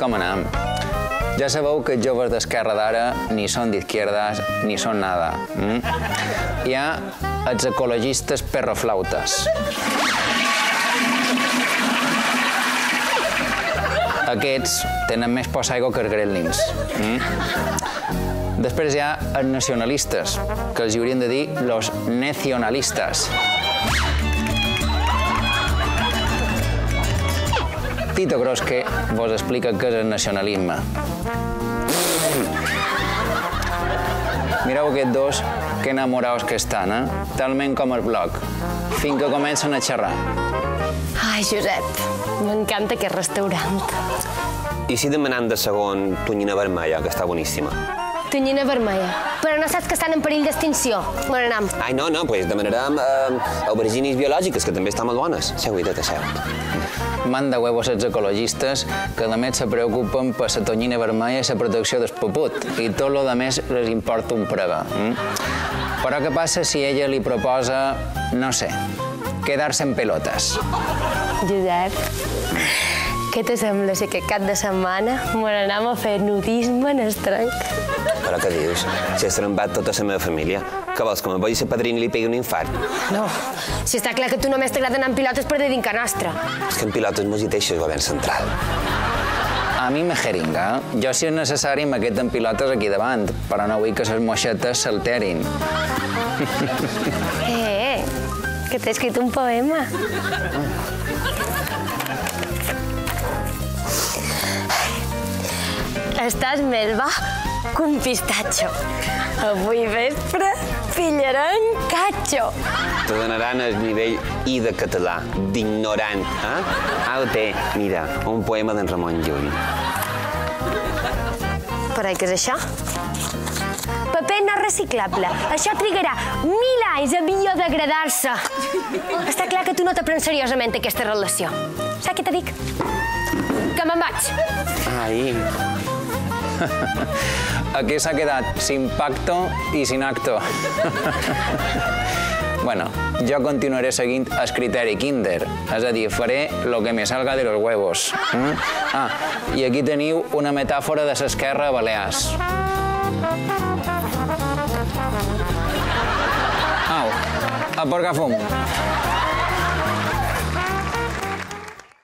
com anem. Ja sabeu que els joves d'esquerra d'ara ni són d'izquierdas ni són nada. Hi ha els ecologistes perroflautes. Aquests tenen més por a l'aigua que els gremlins. Després hi ha els nacionalistes, que els haurien de dir los necionalistas. Tito Grosque vos explica què és el nacionalisme. Mireu aquests dos, que enamorados que estan, talment com el blog, fins que comencen a xerrar. Ai, Josep, m'encanta aquest restaurant. I si demanem de segon tonyina vermella, que està boníssima? Tonyina vermella. Però no saps que estan en perill d'extinció. On anem? Ai, no, doncs demanarem aubergines biològiques, que també estan molt bones. Seu, seu. Manda huevos els ecologistes, que a més se preocupen per la tonyina vermella i la protecció del puput, i tot lo de més les importa un prega. Però què passa si ella li proposa, no sé, quedar-se en pelotes? Josep, què te sembla si aquest cap de setmana m'anem a fer nudisme en el trenc? Però què dius? Si has trempat tota la meva família. Què vols, que me vagi ser padrina i li pegui un infart? No, si està clar que tu només t'agrada anar en pilotes per dedincar nostra. És que en pilotes mos hi deixes govern central. A mi me jeringa. Jo, si és necessari, me quedo en pilotes aquí davant, però no vull que les moixetes s'alterin. Que t'he escrit un poema. Estàs més ba que un pistatxo. Avui vespre pillarem catxo. Te donaran el nivell I de català, d'ignorant. Au, té, mira, un poema d'en Ramon Llull. Però què és això? Paper no reciclable. Això trigarà 1000 anys a biodegradar-se. Està clar que tu no te prens seriosament aquesta relació. Saps què te dic? Que me'n vaig. Ai. Aquí s'ha quedat sin pacto i sin acto. Bueno, jo continuaré seguint el criteri Kinder, és a dir, faré lo que me salga de los huevos. I aquí teniu una metàfora de l'esquerra a Balears. Au, a porcar fum.